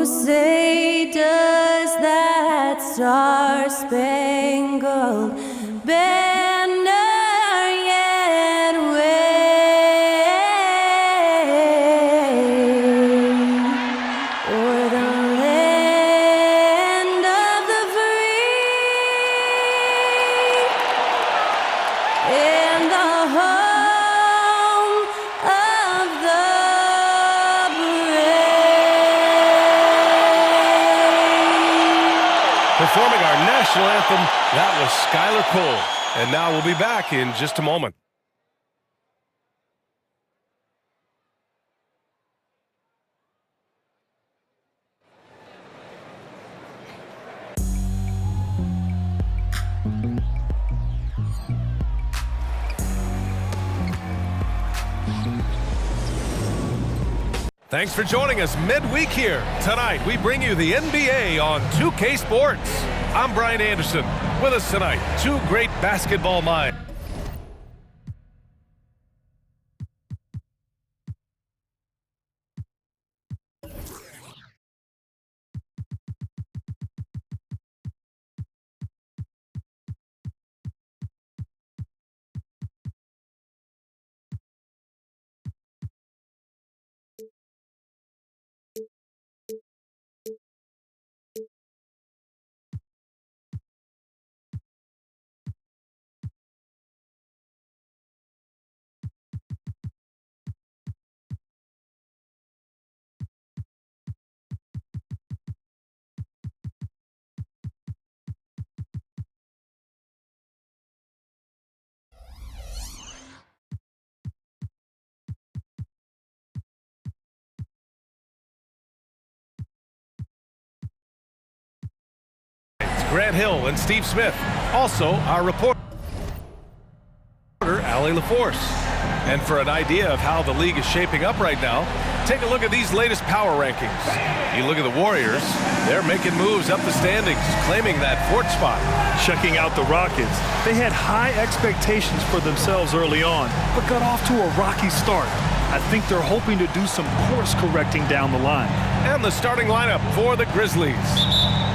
say does that star-spangled banner yet wave o'er the land of the free and the home of the Performing our national anthem, that was Skylar Cole. And now we'll be back in just a moment. Thanks for joining us midweek here. Tonight, we bring you the NBA on 2K Sports. I'm Brian Anderson. With us tonight, two great basketball minds. Grant Hill and Steve Smith. Also, our reporter, Allie LaForce. And for an idea of how the league is shaping up right now, take a look at these latest power rankings. You look at the Warriors, they're making moves up the standings, claiming that fourth spot. Checking out the Rockets. They had high expectations for themselves early on, but got off to a rocky start. I think they're hoping to do some course correcting down the line. And the starting lineup for the Grizzlies.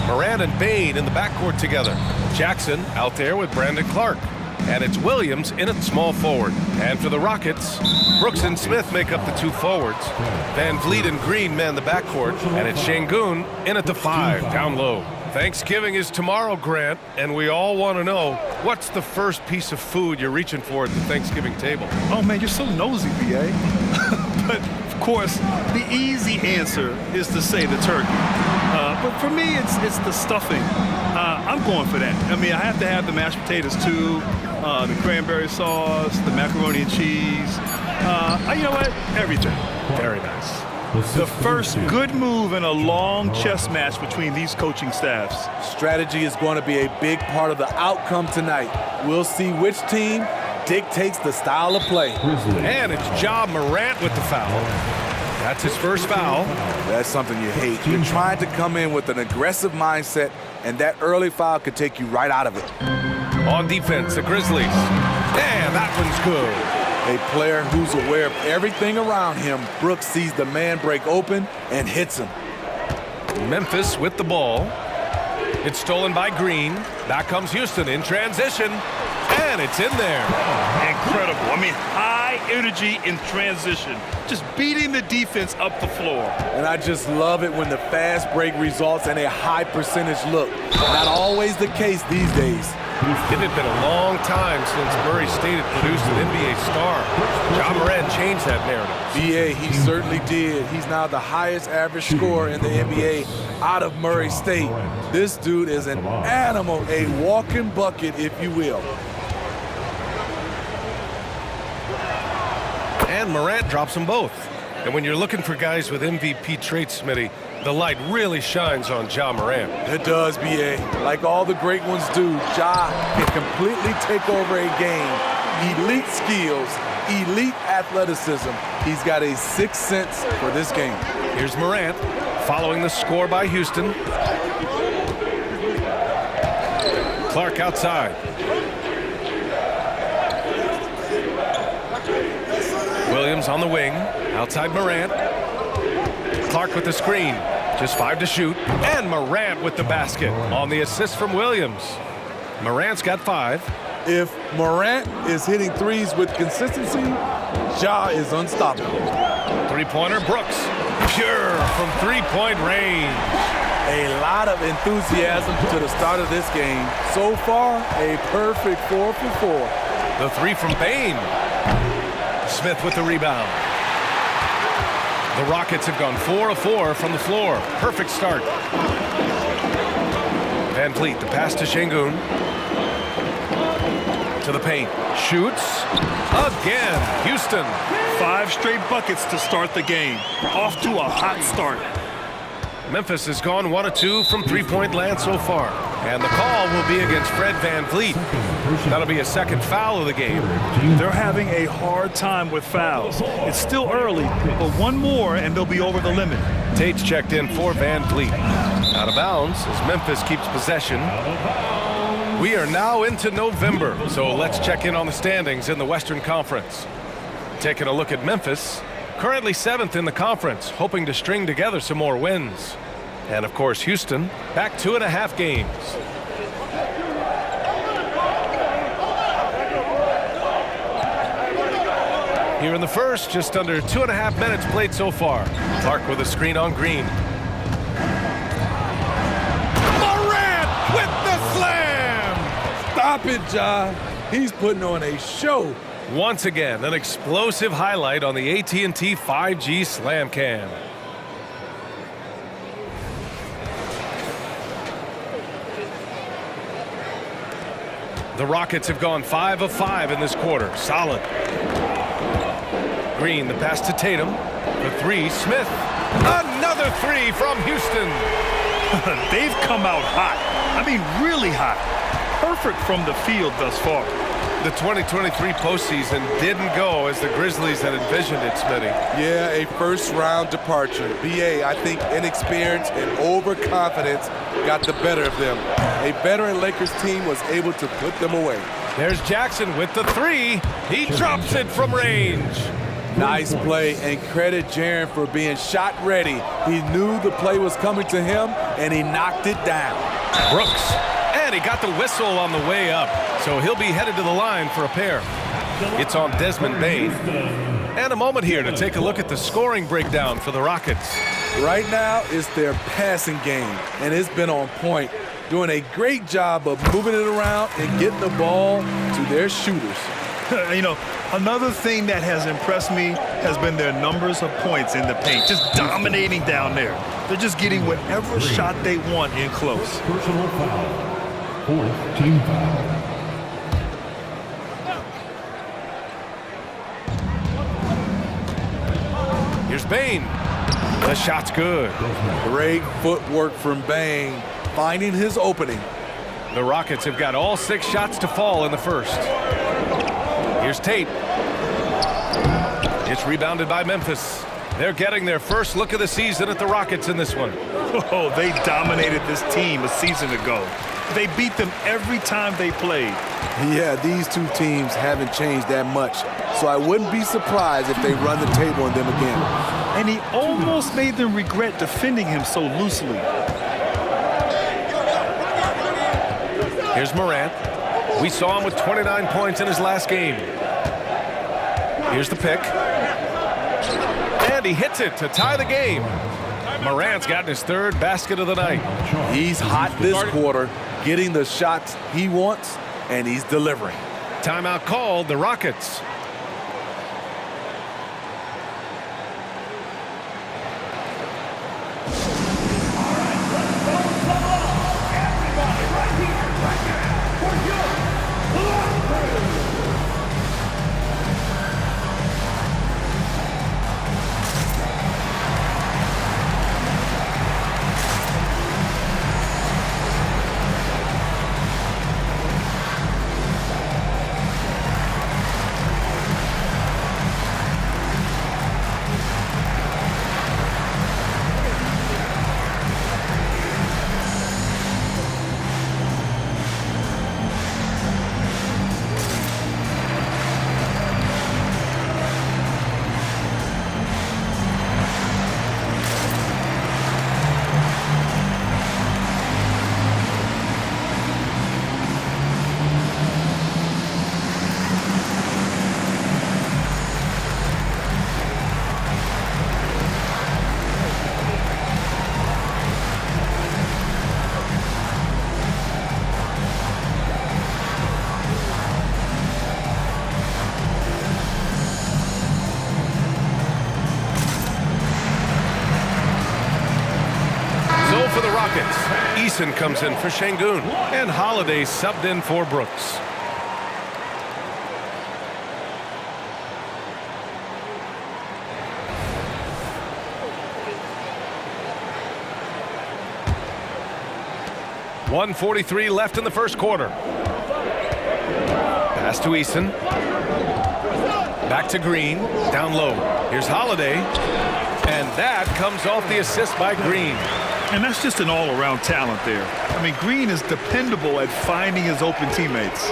Morant and Bane in the backcourt together. Jackson out there with Brandon Clark. And it's Williams in at small forward. And for the Rockets, Brooks and Smith make up the two forwards. Van Vliet and Green man the backcourt. And it's Şengün in at the 5, down low. Thanksgiving is tomorrow, Grant, and we all want to know, what's the first piece of food you're reaching for at the Thanksgiving table? Oh man, you're so nosy, BA. But of course, the easy answer is to say the turkey. But for me, it's the stuffing. I'm going for that. I mean, I have to have the mashed potatoes too, the cranberry sauce, the macaroni and cheese. You know what? Everything. Very nice. The first good move in a long chess match between these coaching staffs. Strategy is going to be a big part of the outcome tonight. We'll see which team dictates the style of play. And it's Ja Morant with the foul. That's his first foul. That's something you hate. You're trying to come in with an aggressive mindset, and that early foul could take you right out of it. On defense, the Grizzlies. And that one's good. A player who's aware of everything around him. Brooks sees the man break open and hits him. Memphis with the ball. It's stolen by Green. Back comes Houston in transition. And it's in there. Incredible. I mean, high energy in transition. Just beating the defense up the floor. And I just love it when the fast break results in a high percentage look. Not always the case these days. It had been a long time since Murray State had produced an NBA star. Ja Morant changed that narrative. BA, he certainly did. He's now the highest average scorer in the NBA out of Murray State. This dude is an animal, a walking bucket, if you will. And Morant drops them both. And when you're looking for guys with MVP traits, Smitty, the light really shines on Ja Morant. It does, BA. Like all the great ones do, Ja can completely take over a game. Elite skills, elite athleticism. He's got a sixth sense for this game. Here's Morant following the score by Houston. Clark outside. Williams on the wing, outside Morant. Clark with the screen. Just 5 to shoot. And Morant with the basket on the assist from Williams. Morant's got 5. If Morant is hitting threes with consistency, Ja is unstoppable. Three-pointer, Brooks. Pure from three-point range. A lot of enthusiasm to the start of this game. So far, a perfect 4 for 4. The three from Bain. Smith with the rebound. The Rockets have gone 4 of 4 from the floor. Perfect start. Van Vliet, the pass to Şengün. To the paint. Shoots. Again. Houston. 5 straight buckets to start the game. Off to a hot start. Memphis has gone 1 of 2 from three-point land so far. And the call will be against Fred Van Vliet. That'll be a second foul of the game. They're having a hard time with fouls. It's still early, but one more and they'll be over the limit. Tate's checked in for Van Vliet. Out of bounds as Memphis keeps possession. We are now into November, so let's check in on the standings in the Western Conference. Taking a look at Memphis, currently 7th in the conference, hoping to string together some more wins. And of course, Houston, back 2.5 games. Here in the first, just under 2.5 minutes played so far. Clark with a screen on Green. Morant with the slam! Stop it, Ja. He's putting on a show. Once again, an explosive highlight on the AT&T 5G Slam Cam. The Rockets have gone 5 of 5 in this quarter. Solid. Green, the pass to Tatum. The three, Smith. Another three from Houston. They've come out hot. I mean, really hot. Perfect from the field thus far. The 2023 postseason didn't go as the Grizzlies had envisioned it, Smitty. Yeah, a first-round departure. BA, I think inexperience and overconfidence got the better of them. A veteran Lakers team was able to put them away. There's Jackson with the three. He drops it from range. Nice play, and credit Jaren for being shot ready. He knew the play was coming to him, and he knocked it down. Brooks. And he got the whistle on the way up, so he'll be headed to the line for a pair. It's on Desmond Bain. And a moment here to take a look at the scoring breakdown for the Rockets. Right now, it's their passing game, and it's been on point, doing a great job of moving it around and getting the ball to their shooters. You know, another thing that has impressed me has been their numbers of points in the paint, just dominating down there. They're just getting whatever shot they want in close. Personal foul. 4th team foul. Here's Bain. The shot's good. Great footwork from Bain, finding his opening. The Rockets have got all 6 shots to fall in the first. Here's Tate. It's rebounded by Memphis. They're getting their first look of the season at the Rockets in this one. Oh, they dominated this team a season ago. They beat them every time they played. Yeah, these two teams haven't changed that much, so I wouldn't be surprised if they run the table on them again. And he almost made them regret defending him so loosely. Here's Morant. We saw him with 29 points in his last game. Here's the pick. And he hits it to tie the game. Morant's gotten his 3rd basket of the night. He's hot this quarter, getting the shots he wants, and he's delivering. Timeout called, the Rockets. for the Rockets. Eason comes in for Şengün. And Holiday subbed in for Brooks. .143 left in the first quarter. Pass to Eason. Back to Green. Down low. Here's Holiday. And that comes off the assist by Green. And that's just an all-around talent there. I mean, Green is dependable at finding his open teammates.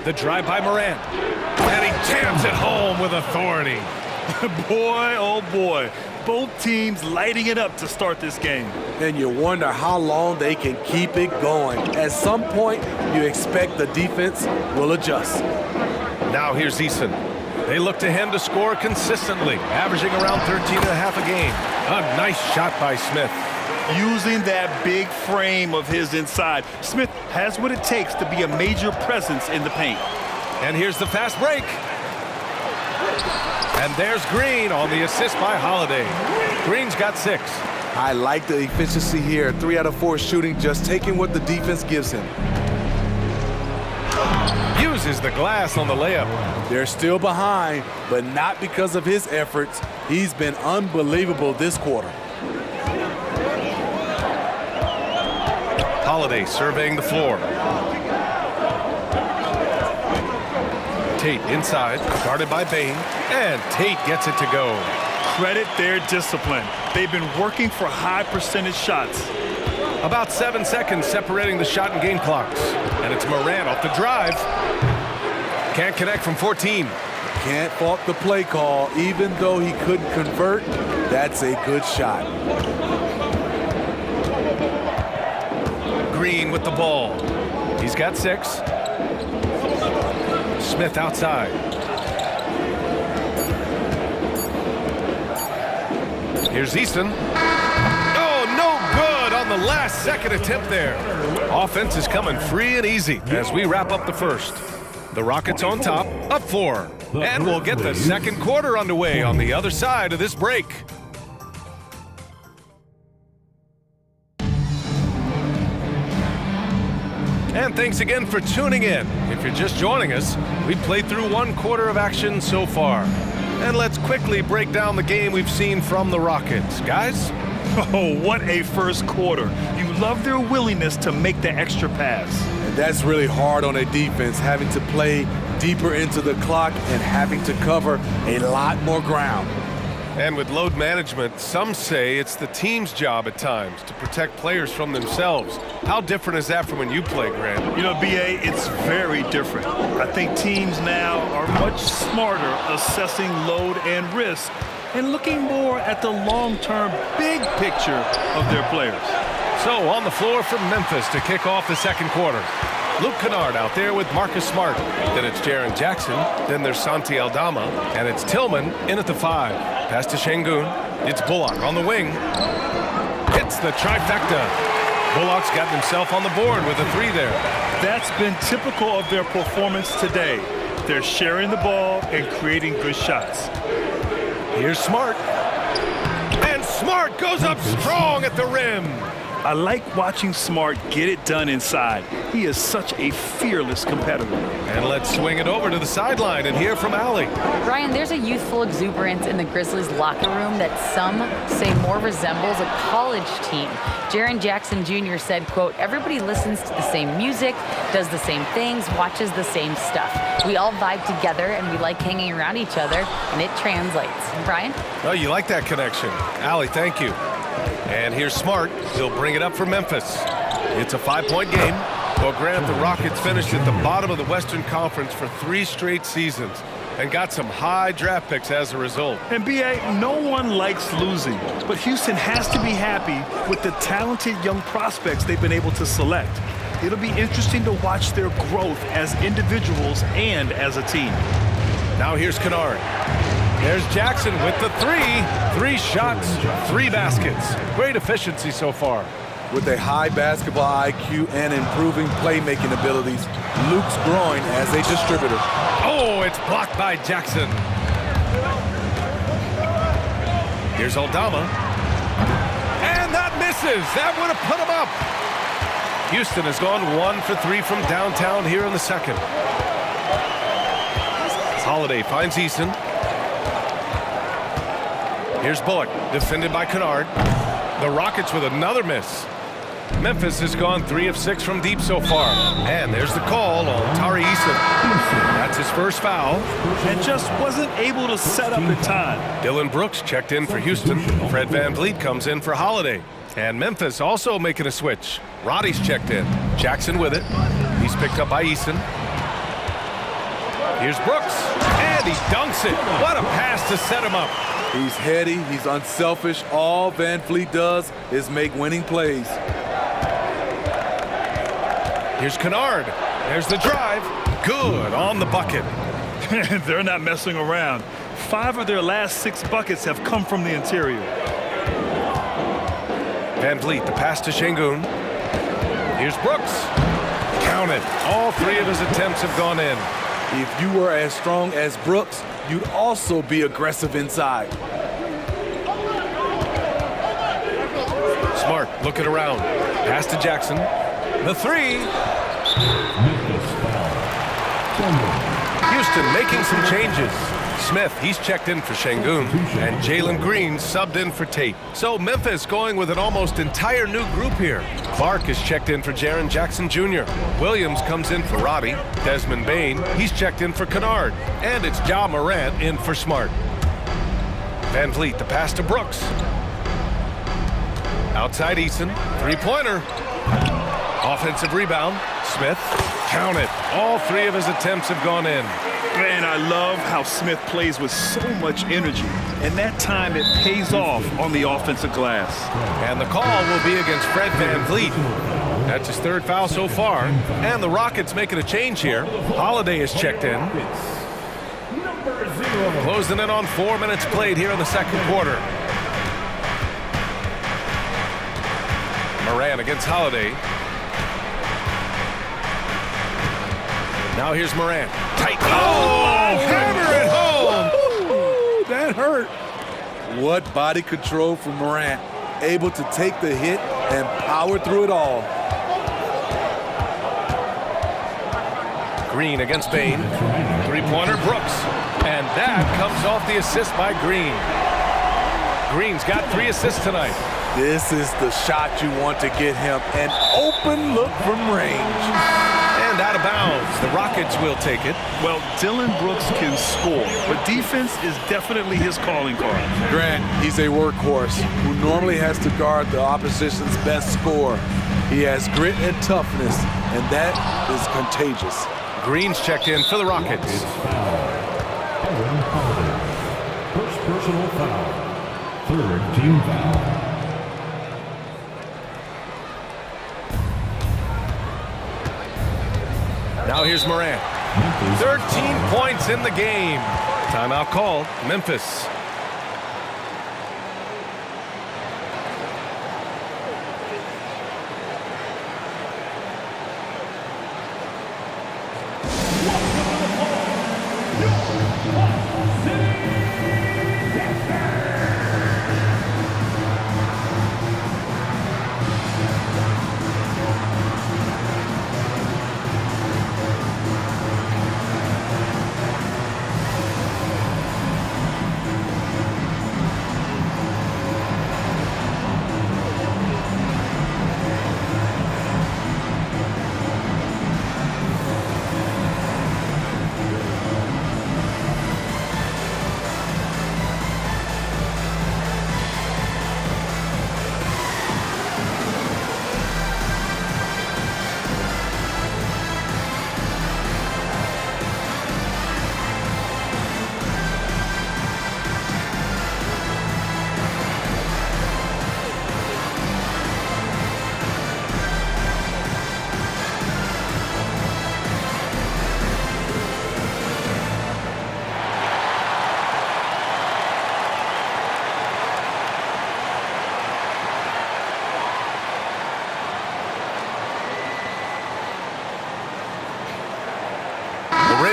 The drive by Morant. And he jams it home with authority. Boy, oh boy. Both teams lighting it up to start this game. And you wonder how long they can keep it going. At some point, you expect the defense will adjust. Now here's Eason. They look to him to score consistently, averaging around 13.5 a game. A nice shot by Smith. Using that big frame of his inside, Smith has what it takes to be a major presence in the paint. And here's the fast break. And there's Green on the assist by Holiday. Green's got 6. I like the efficiency here. 3 out of 4 shooting, just taking what the defense gives him. Uses the glass on the layup. They're still behind, but not because of his efforts. He's been unbelievable this quarter. Holiday surveying the floor. Tate inside, guarded by Bane, and Tate gets it to go. Credit their discipline. They've been working for high percentage shots. About 7 seconds separating the shot and game clocks. And it's Morant off the drive. Can't connect from 14. Can't fault the play call. Even though he couldn't convert, that's a good shot. Green with the ball. He's got 6. Smith outside. Here's Easton. Oh, no good on the last second attempt there. Offense is coming free and easy as we wrap up the first. The Rockets on top, up 4. And we'll get the second quarter underway on the other side of this break. And thanks again for tuning in. If you're just joining us, we've played through 1 quarter of action so far. And let's quickly break down the game we've seen from the Rockets. Guys? Oh, what a first quarter. You love their willingness to make the extra pass. And that's really hard on a defense, having to play deeper into the clock and having to cover a lot more ground. And with load management, some say it's the team's job at times to protect players from themselves. How different is that from when you play, Grant? You know, B.A., it's very different. I think teams now are much smarter assessing load and risk and looking more at the long-term big picture of their players. So on the floor from Memphis to kick off the second quarter. Luke Kennard out there with Marcus Smart. Then it's Jaren Jackson. Then there's Santi Aldama. And it's Tillman in at the 5. Pass to Şengün. It's Bullock on the wing. Hits the trifecta. Bullock's got himself on the board with a 3 there. That's been typical of their performance today. They're sharing the ball and creating good shots. Here's Smart. And Smart goes up strong at the rim. I like watching Smart get it done inside. He is such a fearless competitor. And let's swing it over to the sideline and hear from Allie. Ryan, there's a youthful exuberance in the Grizzlies locker room that some say more resembles a college team. Jaren Jackson Jr. said, quote, "Everybody listens to the same music, does the same things, watches the same stuff. We all vibe together and we like hanging around each other, and it translates." Brian? Oh, you like that connection. Allie, thank you. And here's Smart. He'll bring it up for Memphis. It's a 5-point game. Well, Grant, the Rockets finished at the bottom of the Western Conference for 3 straight seasons and got some high draft picks as a result. And B.A., no one likes losing, but Houston has to be happy with the talented young prospects they've been able to select. It'll be interesting to watch their growth as individuals and as a team. Now here's Kennard. There's Jackson with the 3. 3 shots, 3 baskets. Great efficiency so far. With a high basketball IQ and improving playmaking abilities, Luke's growing as a distributor. Oh, it's blocked by Jackson. Here's Aldama. misses. That would have put him up. Houston has gone 1 for 3 from downtown here in the second. Holiday finds Eason. Here's Bullock, defended by Kennard. The Rockets with another miss. Memphis has gone 3 of 6 from deep so far. And there's the call on Tari Eason. That's his first foul. And just wasn't able to set up in time. Dylan Brooks checked in for Houston. Fred VanVleet comes in for Holiday. And Memphis also making a switch. Roddy's checked in. Jackson with it. He's picked up by Eason. Here's Brooks. And he dunks it. What a pass to set him up. He's heady, he's unselfish. All VanVleet does is make winning plays. Here's Kennard. There's the drive. Good on the bucket. They're not messing around. 5 of their last 6 buckets have come from the interior. VanVleet, the pass to Şengün. Here's Brooks. Count it. All 3 of his attempts have gone in. If you were as strong as Brooks, you'd also be aggressive inside. Smart looking around. Pass to Jackson. The 3. Houston making some changes. Smith, he's checked in for Şengün, and Jalen Green subbed in for Tate. So Memphis going with an almost entire new group here. Clark is checked in for Jaren Jackson Jr. Williams comes in for Roddy. Desmond Bane, he's checked in for Kennard. And it's Ja Morant in for Smart. VanVleet, the pass to Brooks. Outside Eason, 3-pointer. Offensive rebound. Smith, count it. All 3 of his attempts have gone in. Man, I love how Smith plays with so much energy. And that time it pays off on the offensive glass. And the call will be against Fred VanVleet. That's his 3rd foul so far. And the Rockets making a change here. Holiday is checked in. Closing in on 4 minutes played here in the second quarter. Morant against Holiday. Now here's Morant. Tight. Oh, hammer it home. Ooh, that hurt. What body control from Morant. Able to take the hit and power through it all. Green against Bane. 3-pointer Brooks. And that comes off the assist by Green. Green's got 3 assists tonight. This is the shot you want to get him. An open look from range. And out of bounds. The Rockets will take it. Well, Dylan Brooks can score, but defense is definitely his calling card. Grant, he's a workhorse who normally has to guard the opposition's best scorer. He has grit and toughness, and that is contagious. Green's checked in for the Rockets. First personal foul. 3rd team foul. Now here's Morant. 13 points in the game. Timeout called. Memphis.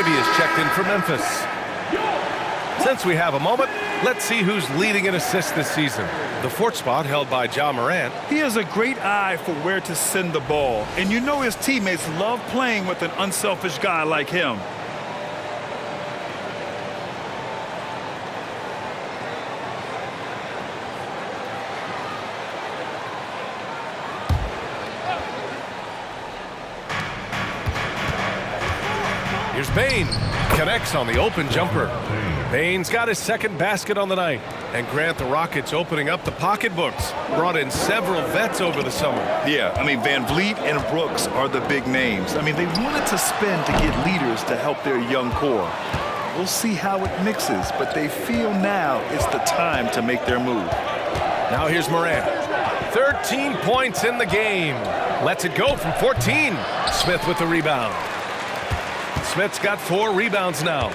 Is checked in for Memphis. Since we have a moment, let's see who's leading in assists this season. The fourth spot held by Ja Morant. He has a great eye for where to send the ball, and you know his teammates love playing with an unselfish guy like him. Here's Bane. Connects on the open jumper. Bane's got his second basket on the night. And Grant, the Rockets opening up the pocketbooks. Brought in several vets over the summer. Yeah, I mean, Van Vliet and Brooks are the big names. I mean, they wanted to spend to get leaders to help their young core. We'll see how it mixes, but they feel now is the time to make their move. Now here's Morant. 13 points in the game. Lets it go from 14. Smith with the rebound. Smith's got 4 rebounds now.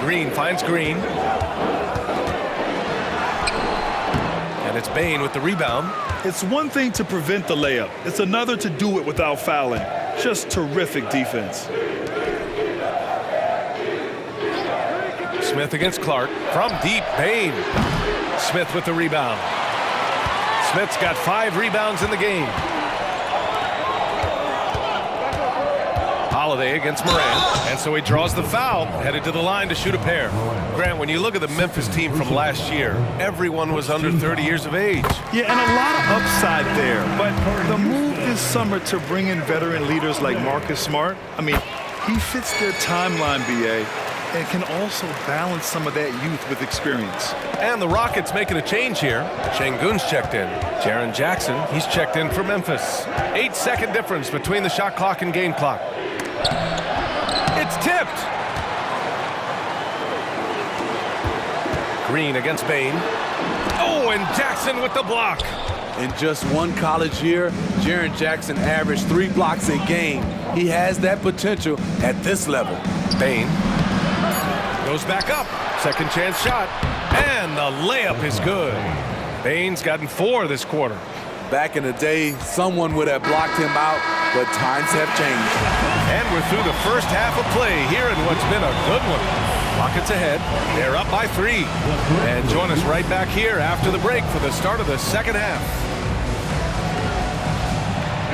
Green finds Green. And it's Bane with the rebound. It's one thing to prevent the layup. It's another to do it without fouling. Just terrific defense. Smith against Clark. From deep, Bane. Smith with the rebound. Smith's got 5 rebounds in the game. Holiday against Morant, and so he draws the foul, headed to the line to shoot a pair. Grant, when you look at the Memphis team from last year, everyone was under 30 years of age. Yeah, and a lot of upside there, but the move this summer to bring in veteran leaders like Marcus Smart, I mean, he fits their timeline, BA, and can also balance some of that youth with experience. And the Rockets making a change here. Şengün's checked in. Jaren Jackson, he's checked in for Memphis. 8-second difference between the shot clock and game clock. It's tipped. Green against Bane. Oh, and Jackson with the block. In just one college year, Jaren Jackson averaged 3 blocks a game. He has that potential at this level. Bane goes back up. Second chance shot. And the layup is good. Bane's gotten 4 this quarter. Back in the day, someone would have blocked him out, but times have changed. And we're through the first half of play here in what's been a good one. Rockets ahead. They're up by 3. And join us right back here after the break for the start of the second half.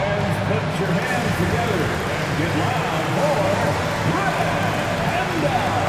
And put your hands together and get loud for Red and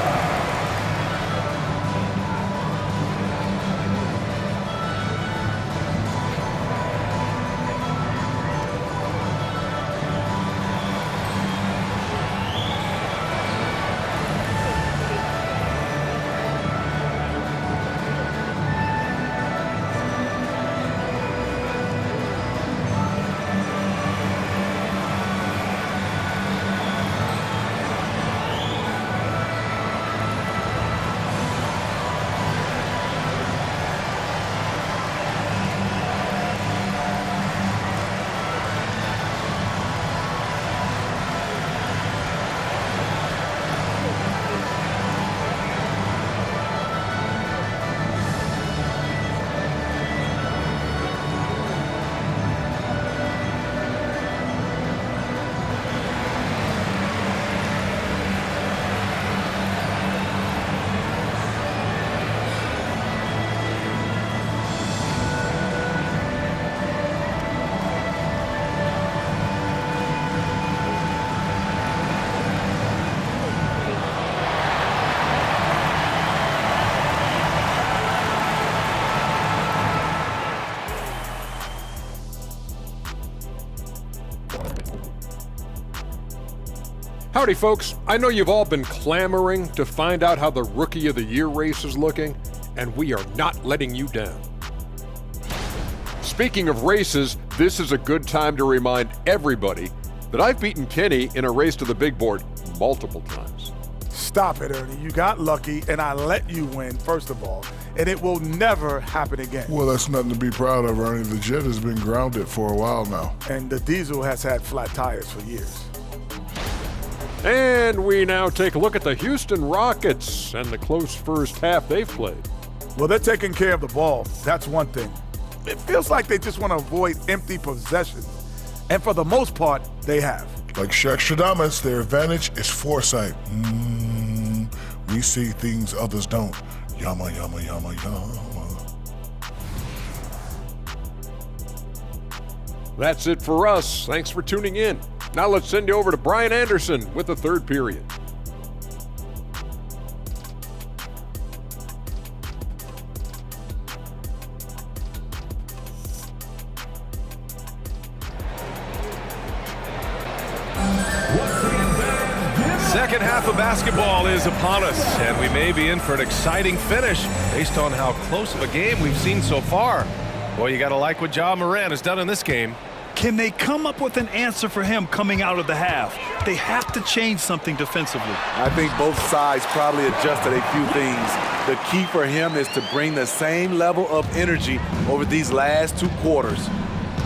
Howdy, folks. I know you've all been clamoring to find out how the Rookie of the Year race is looking, and we are not letting you down. Speaking of races, this is a good time to remind everybody that I've beaten Kenny in a race to the big board multiple times. Stop it, Ernie. You got lucky, and I let you win, first of all, and it will never happen again. Well, that's nothing to be proud of, Ernie. The jet has been grounded for a while now. And the diesel has had flat tires for years. And we now take a look at the Houston Rockets and the close first half they've played. Well, they're taking care of the ball. That's one thing. It feels like they just want to avoid empty possessions. And for the most part, they have. Like Shaq Stradamus, their advantage is foresight. We see things others don't. Yama, yama, yama, yama. That's it for us. Thanks for tuning in. Now let's send you over to Brian Anderson with the third period. Second half of basketball is upon us, and we may be in for an exciting finish based on how close of a game we've seen so far. Boy, you got to like what Ja Morant has done in this game. Can they come up with an answer for him coming out of the half? They have to change something defensively. I think both sides probably adjusted a few things. The key for him is to bring the same level of energy over these last 2 quarters.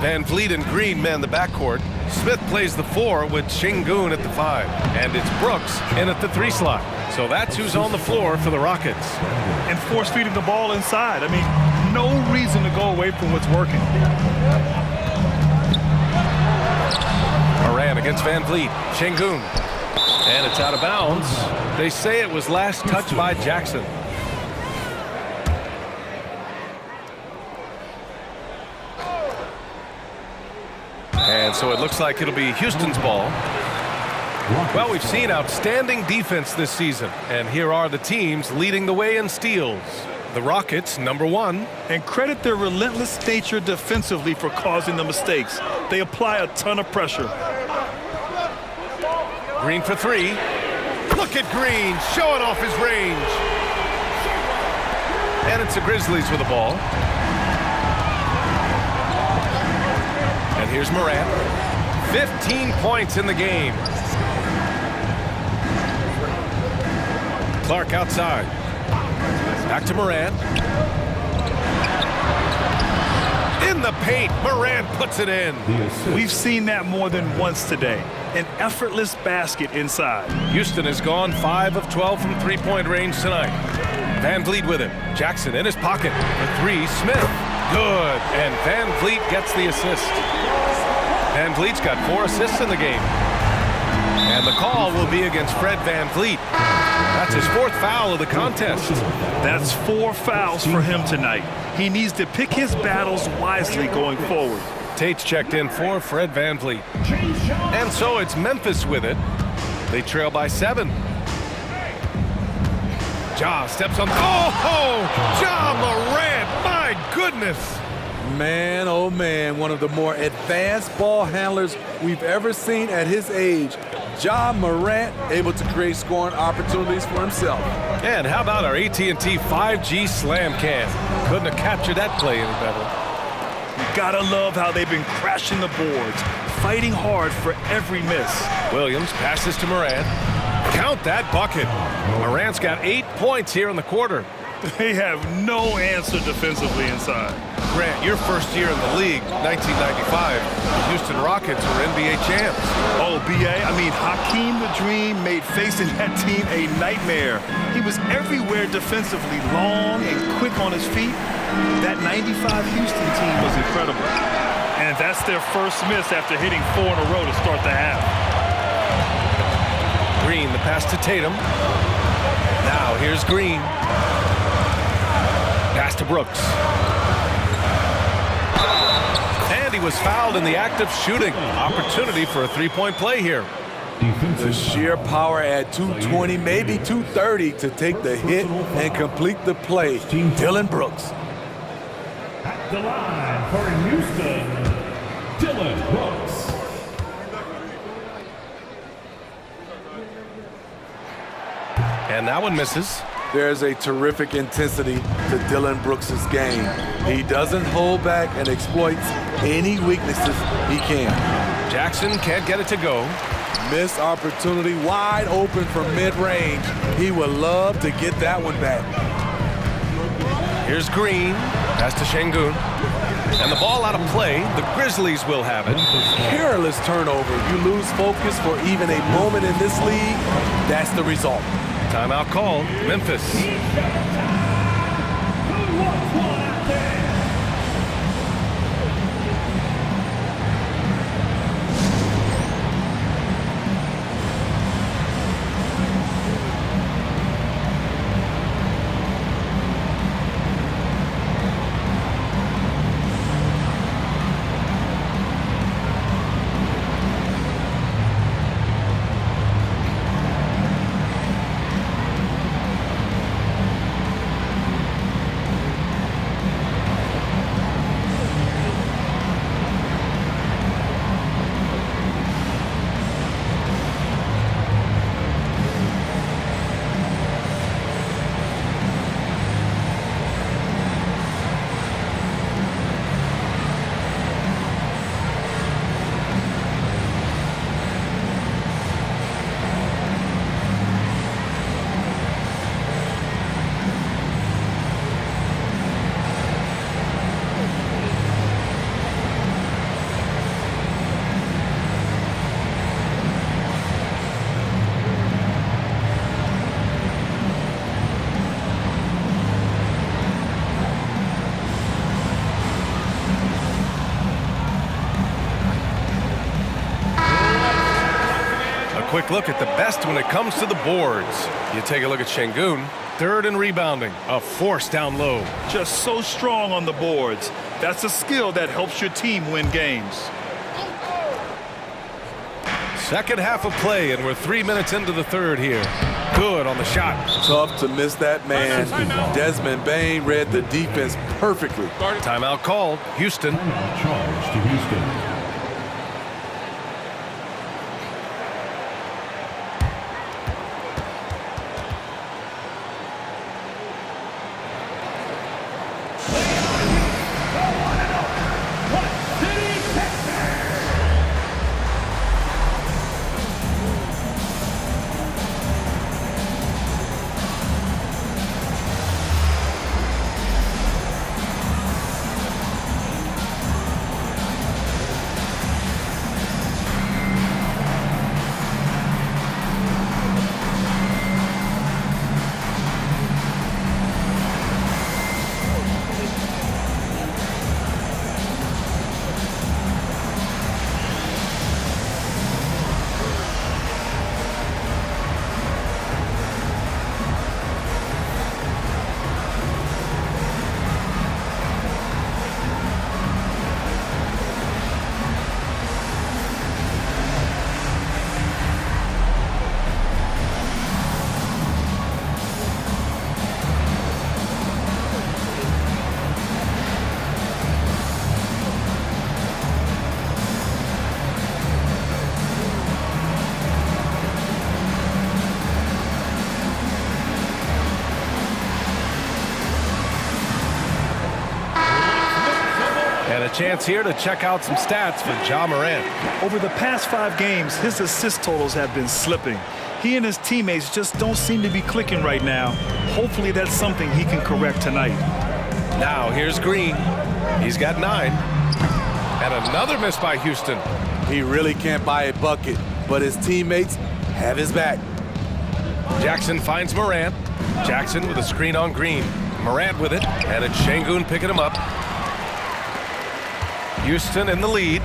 Van Vliet and Green man the backcourt. Smith plays the 4 with Şengün at the 5. And it's Brooks in at the 3 slot. So that's who's on the floor for the Rockets. And force feeding the ball inside. I mean, no reason to go away from what's working. Moran against Van Vliet. Şengün. And it's out of bounds. They say it was last touched by Jackson. And so it looks like it'll be Houston's ball. Well, we've seen outstanding defense this season, and here are the teams leading the way in steals. The Rockets, number 1. And credit their relentless nature defensively for causing the mistakes. They apply a ton of pressure. Green for 3. Look at Green showing off his range. And it's the Grizzlies with the ball. And here's Morant. 15 points in the game. Clark outside. Back to Morant. In the paint, Morant puts it in. We've seen that more than once today. An effortless basket inside. Houston has gone 5 of 12 from three-point range tonight. Van Vliet with it. Jackson in his pocket. The 3, Smith. Good. And Van Vliet gets the assist. Van Vliet's got 4 assists in the game. And the call will be against Fred Van Vliet. That's his 4th foul of the contest. That's 4 fouls for him tonight. He needs to pick his battles wisely going forward. Tate's checked in for Fred Van Vliet. And so it's Memphis with it. They trail by 7. Ja steps on. Oh, Ja Morant, my goodness. Man, oh man, one of the more advanced ball handlers we've ever seen at his age. Ja Morant able to create scoring opportunities for himself. And how about our AT&T 5G slam cam? Couldn't have captured that play any better. You gotta love how they've been crashing the boards, fighting hard for every miss. Williams passes to Morant. Count that bucket. Morant's got 8 points here in the quarter. They have no answer defensively inside. Grant, your first year in the league, 1995, the Houston Rockets were NBA champs. Oh, B.A., I mean, Hakeem the Dream made facing that team a nightmare. He was everywhere defensively, long and quick on his feet. That 95 Houston team was incredible. And that's their first miss after hitting 4 in a row to start the half. Green, the pass to Tatum. Now here's Green. Pass to Brooks. And he was fouled in the act of shooting. Opportunity for a 3-point play here. The sheer power at 220, maybe 230 to take the hit and complete the play. Dillon Brooks. At the line for Houston, Dillon Brooks. And that one misses. There's a terrific intensity to Dillon Brooks' game. He doesn't hold back and exploits any weaknesses he can. Jackson can't get it to go. Missed opportunity, wide open from mid-range. He would love to get that one back. Here's Green. Pass to Şengün. And the ball out of play. The Grizzlies will have it. Careless turnover. You lose focus for even a moment in this league. That's the result. Timeout called. Memphis. quick look at the best when it comes to the boards. You take a look at Şengün, third in rebounding, a force down low. Just so strong on the boards. That's a skill that helps your team win games. Second half of play, and we're 3 minutes into the third here. Good on the shot. Tough to miss that man. Desmond Bane read the defense perfectly. Timeout called. Houston. Charge to Houston. Chance here to check out some stats for Ja Morant. Over the past 5 games, his assist totals have been slipping. He and his teammates just don't seem to be clicking right now. Hopefully that's something he can correct tonight. Now here's Green. He's got 9. And another miss by Houston. He really can't buy a bucket, but his teammates have his back. Jackson finds Morant. Jackson with a screen on Green. Morant with it, and it's Şengün picking him up. Houston in the lead.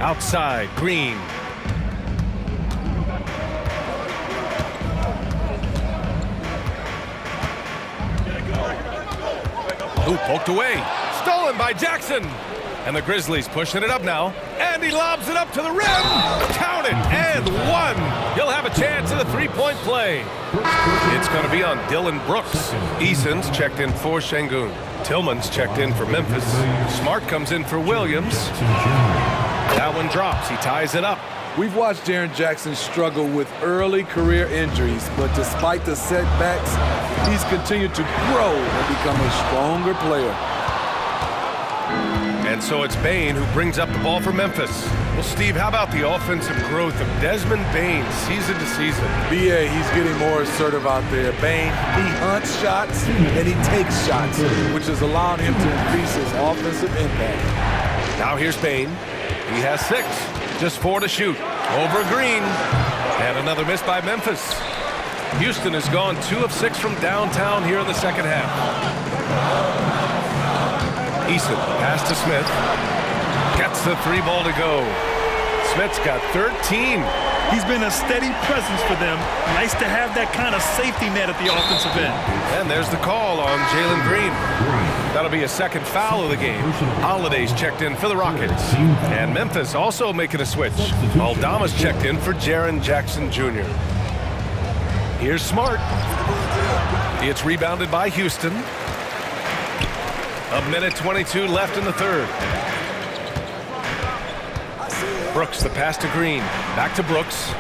Outside, Green. Ooh, poked away. Stolen by Jackson. And the Grizzlies pushing it up now. And he lobs it up to the rim. Count it, and 1. He'll have a chance at a three-point play. It's going to be on Dylan Brooks. Eason's checked in for Şengün. Tillman's checked in for Memphis. Smart comes in for Williams. That one drops. He ties it up. We've watched Jaren Jackson struggle with early career injuries, but despite the setbacks, he's continued to grow and become a stronger player. And so it's Bane who brings up the ball for Memphis. Well, Steve, how about the offensive growth of Desmond Bane season to season? BA, he's getting more assertive out there. Bane, he hunts shots and he takes shots, which has allowed him to increase his offensive impact. Now here's Bane. He has 6, just 4 to shoot. Over Green. And another miss by Memphis. Houston has gone 2 of 6 from downtown here in the second half. Eason, pass to Smith. Gets the 3 ball to go. Smith's got 13. He's been a steady presence for them. Nice to have that kind of safety net at the offensive end. And there's the call on Jalen Green. That'll be a second foul of the game. Holiday's checked in for the Rockets. And Memphis also making a switch. Aldama's checked in for Jaren Jackson Jr. Here's Smart. It's rebounded by Houston. 1:22 left in the third. Brooks, the pass to Green. Back to Brooks.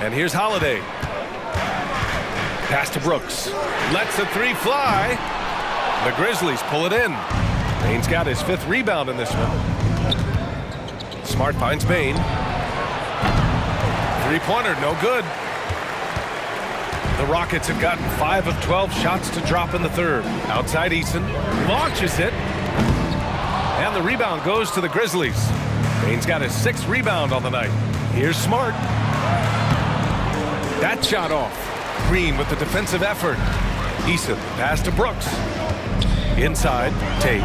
And here's Holiday. Pass to Brooks. Lets the 3 fly. The Grizzlies pull it in. Bane's got his 5th rebound in this one. Smart finds Bane. 3-pointer, no good. The Rockets have gotten 5 of 12 shots to drop in the third. Outside Eason. Launches it. And the rebound goes to the Grizzlies. Bane's got his 6th rebound on the night. Here's Smart. That shot off. Green with the defensive effort. Eason, pass to Brooks. Inside, Tate.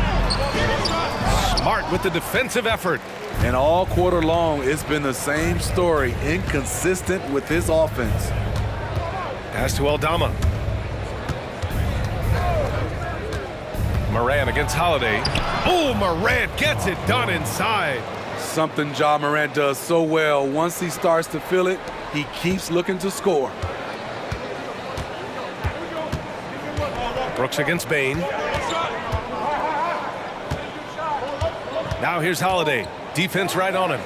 Smart with the defensive effort. And all quarter long, it's been the same story, inconsistent with his offense. Pass to Aldama. Morant against Holiday. Oh, Morant gets it done inside. Something Ja Morant does so well. Once he starts to feel it, he keeps looking to score. Brooks against Bane. Now here's Holiday. Defense right on him.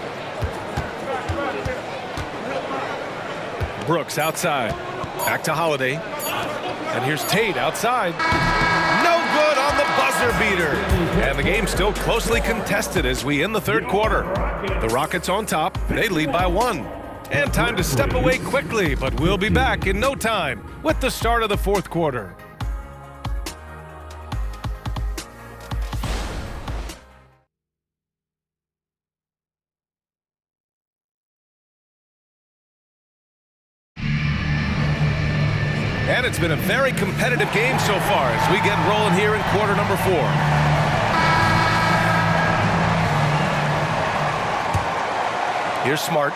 Brooks outside. Back to Holiday. And here's Tate outside. No good on the buzzer beater. And the game's still closely contested as we end the third quarter. The Rockets on top. They lead by 1. And time to step away quickly, but we'll be back in no time with the start of the fourth quarter. And it's been a very competitive game so far as we get rolling here in quarter number 4. Here's Smart.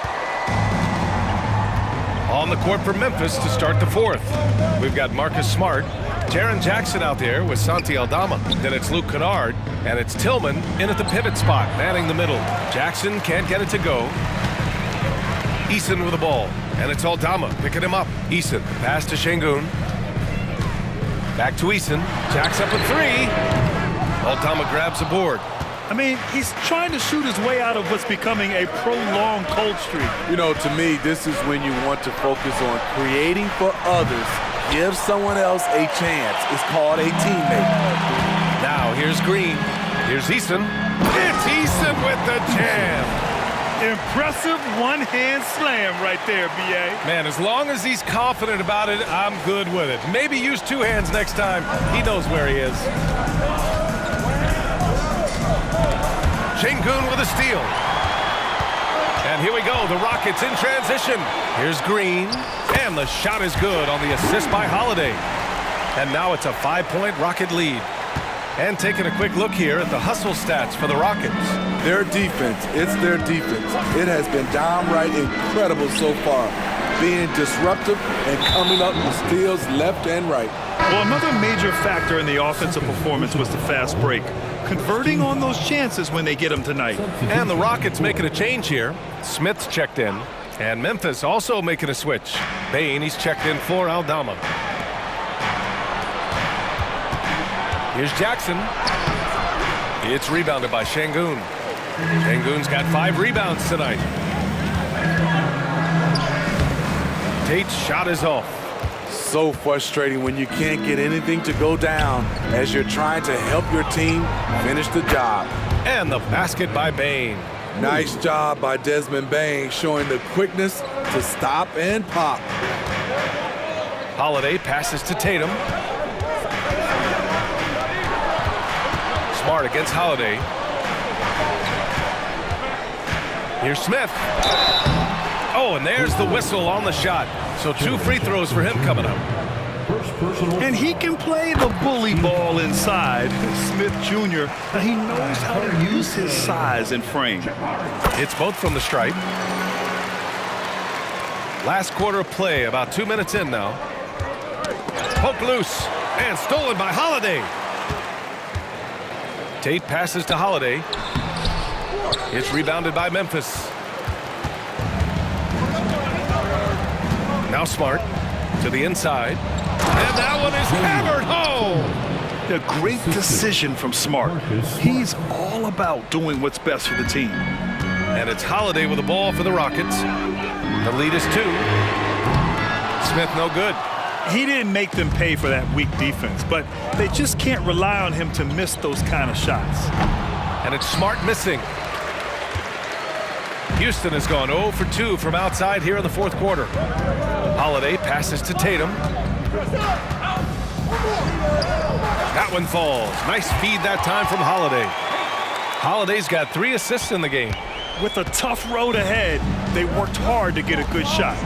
On the court for Memphis to start the fourth. We've got Marcus Smart, Jaren Jackson out there with Santi Aldama. Then it's Luke Kennard, and it's Tillman in at the pivot spot, manning the middle. Jackson can't get it to go. Eason with the ball, and it's Aldama picking him up. Eason, pass to Şengün. Back to Eason. Jacks up a 3. Aldama grabs a board. I mean, he's trying to shoot his way out of what's becoming a prolonged cold streak. You know, to me, this is when you want to focus on creating for others. Give someone else a chance. It's called a teammate. Now here's Green. Here's Eason. It's Eason with the jam. Impressive one-hand slam right there, B.A. Man, as long as he's confident about it, I'm good with it. Maybe use 2 hands next time. He knows where he is. Şengün with a steal. And here we go, the Rockets in transition. Here's Green, and the shot is good on the assist by Holiday. And now it's a 5-point Rocket lead. And taking a quick look here at the hustle stats for the Rockets. Their defense, it's their defense. It has been downright incredible so far, being disruptive and coming up with steals left and right. Well, another major factor in the offensive performance was the fast break, converting on those chances when they get them tonight. And the Rockets making a change here. Smith's checked in, and Memphis also making a switch. Bane, he's checked in for Aldama. Here's Jackson. It's rebounded by Şengün. Şengün's got 5 rebounds tonight. Tate's shot is off. So frustrating when you can't get anything to go down as you're trying to help your team finish the job. And the basket by Bane. Nice job by Desmond Bane, showing the quickness to stop and pop. Holiday passes to Tatum. Smart against Holiday. Here's Smith. Oh, and there's the whistle on the shot. So 2 free throws for him coming up. And he can play the bully ball inside. Smith Jr., he knows how to use his size and frame. It's both from the stripe. Last quarter of play, about 2 minutes in now. Poked loose and stolen by Holiday. Tate passes to Holiday. It's rebounded by Memphis. Now Smart to the inside. And that one is hammered home. A great decision from Smart. He's all about doing what's best for the team. And it's Holiday with the ball for the Rockets. The lead is 2. Smith no good. He didn't make them pay for that weak defense, but they just can't rely on him to miss those kind of shots. And it's Smart missing. Houston has gone 0 for 2 from outside here in the fourth quarter. Holiday passes to Tatum. That one falls. Nice feed that time from Holiday. Holiday's got 3 assists in the game. With a tough road ahead, they worked hard to get a good shot.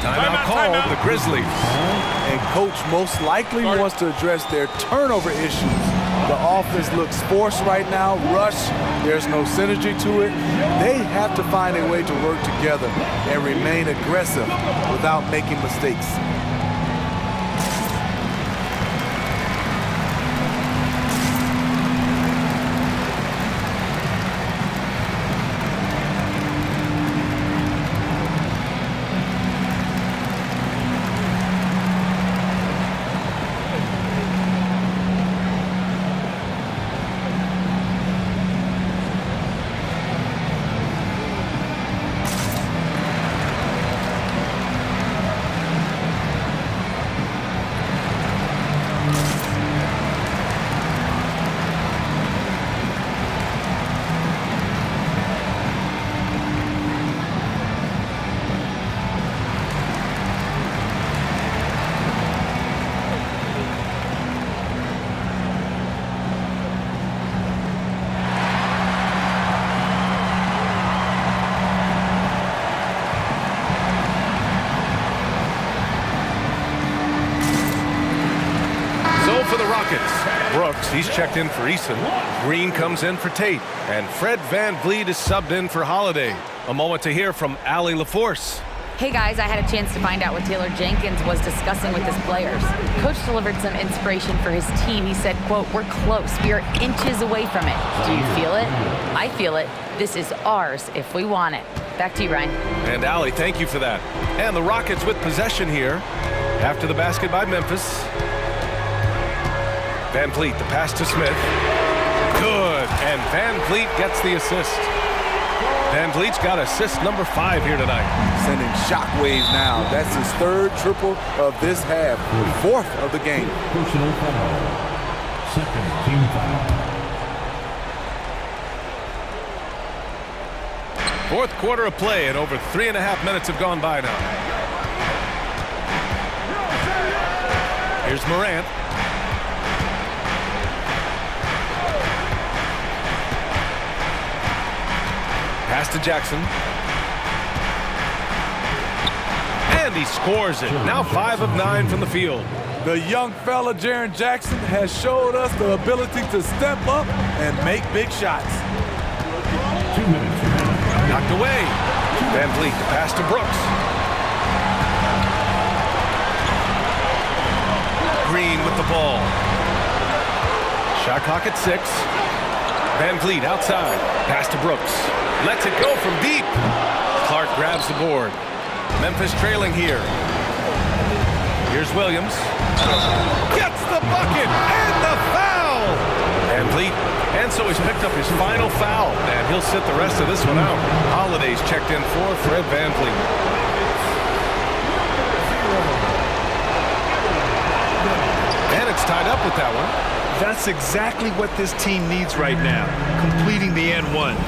Timeout called, the Grizzlies. And coach most likely wants to address their turnover issues The offense looks forced right now, rush. There's no synergy to it. They have to find a way to work together and remain aggressive without making mistakes. For the Rockets, Brooks, he's checked in for Eason. Green comes in for Tate. And Fred VanVleet is subbed in for Holiday. A moment to hear from Allie LaForce. Hey guys, I had a chance to find out what Taylor Jenkins was discussing with his players. Coach delivered some inspiration for his team. He said, quote, "We're close. We are inches away from it. Do you feel it? I feel it. This is ours if we want it." Back to you, Ryan. And Allie, thank you for that. And the Rockets with possession here. After the basket by Memphis. VanVleet, the pass to Smith. Good, and VanVleet gets the assist. VanVleet's got assist number 5 here tonight. Sending shockwaves now. That's his 3rd triple of this half, 4th of the game. Personal foul. Second team foul. 4th quarter of play, and over 3.5 minutes have gone by now. Here's Morant. Pass to Jackson. And he scores it. Now 5 of 9 from the field. The young fella, Jaren Jackson, has showed us the ability to step up and make big shots. 2 minutes remaining. Knocked away. VanVleet, the pass to Brooks. Green with the ball. Shot clock at 6. VanVleet outside. Pass to Brooks. Lets it go from deep. Clark grabs the board. Memphis trailing here. Here's Williams. Gets the bucket and the foul. VanVleet. And so he's picked up his final foul. And he'll sit the rest of this one out. Holiday's checked in for Fred VanVleet. And it's tied up with that one. That's exactly what this team needs right now, completing the and one.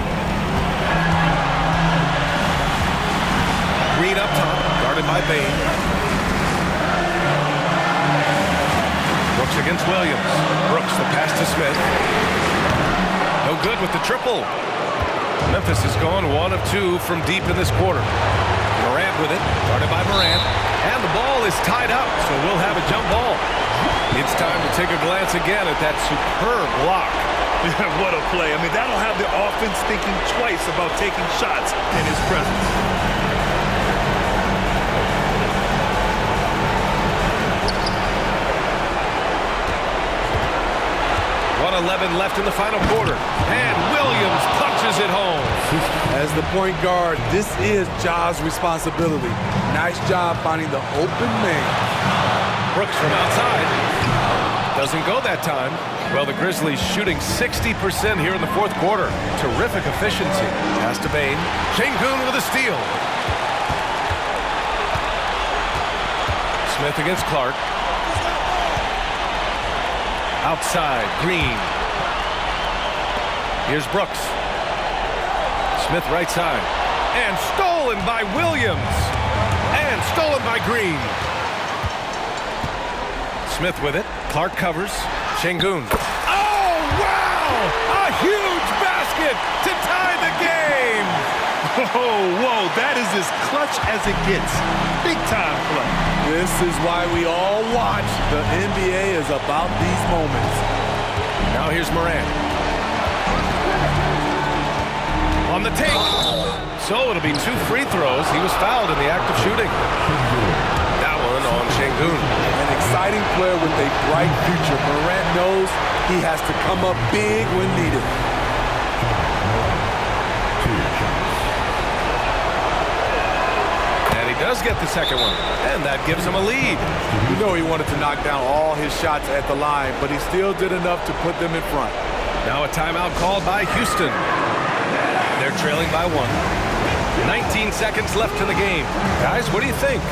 Green up top, guarded by Bain. Brooks against Williams. Brooks, the pass to Smith. No good with the triple. Memphis has gone 1 of 2 from deep in this quarter. Morant with it, guarded by Morant. And the ball is tied up, so we'll have a jump ball. It's time to take a glance again at that superb block. What a play. I mean, that'll have the offense thinking twice about taking shots in his presence. 1:11 left in the final quarter. And Williams punches it home. As the point guard, this is Ja's responsibility. Nice job finding the open man. Brooks from outside. Doesn't go that time. Well, the Grizzlies shooting 60% here in the 4th quarter. Terrific efficiency. Pass to Bain. Şengün with a steal. Smith against Clark. Outside, Green. Here's Brooks. Smith right side. And stolen by Williams. And stolen by Green. Smith with it. Clark covers. Şengün. Oh, wow! A huge basket to tie the game! Oh, whoa, that is as clutch as it gets. Big time play. This is why we all watch. The NBA is about these moments. Now here's Morant. On the take. So it'll be 2 free throws. He was fouled in the act of shooting. That one on Şengün. An exciting player with a bright future. Morant knows he has to come up big when needed. And he does get the second one. And that gives him a lead. You know he wanted to knock down all his shots at the line, but he still did enough to put them in front. Now a timeout called by Houston. They're trailing by 1. 19 seconds left in the game. Guys, what do you think?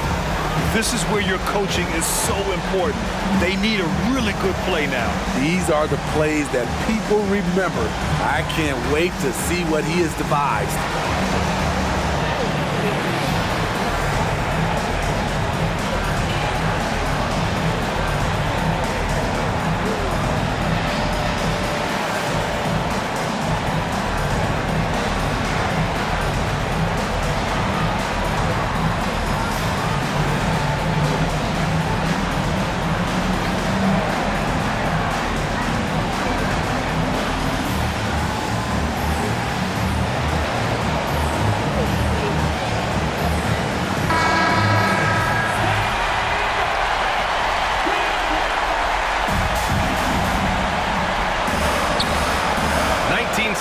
This is where your coaching is so important. They need a really good play now. These are the plays that people remember. I can't wait to see what he has devised.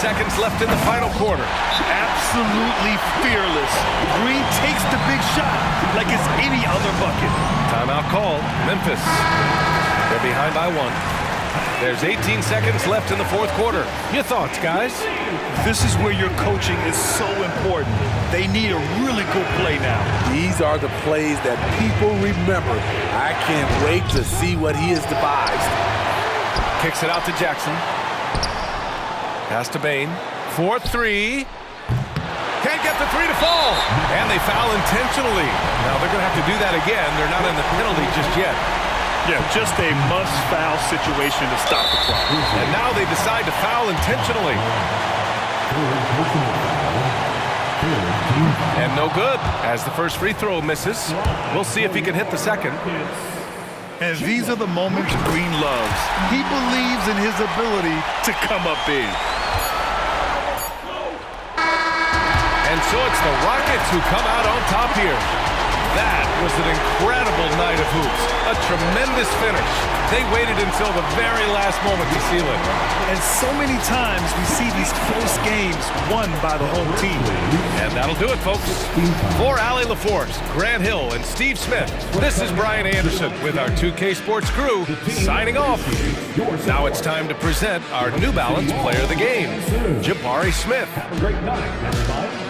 Seconds left in the final quarter. Absolutely fearless. Green takes the big shot like it's any other bucket. Timeout called. Memphis. They're behind by 1. There's 18 seconds left in the fourth quarter. Your thoughts, guys? This is where your coaching is so important. They need a really good play now. These are the plays that people remember. I can't wait to see what he has devised. Kicks it out to Jackson. Pass to Bane. 4-3. Can't get the 3 to fall. And they foul intentionally. Now they're going to have to do that again. They're not in the penalty just yet. Yeah, just a must-foul situation to stop the clock. And now they decide to foul intentionally. And no good, as the first free throw misses. We'll see if he can hit the second. And these are the moments Green loves. He believes in his ability to come up big. And so it's the Rockets who come out on top here. That was an incredible night of hoops. A tremendous finish. They waited until the very last moment to seal it. And so many times we see these close games won by the home team. And that'll do it, folks. For Allie LaForce, Grant Hill, and Steve Smith, this is Brian Anderson with our 2K Sports crew signing off. Now it's time to present our New Balance Player of the Game, Jabari Smith. Have a great night, everybody.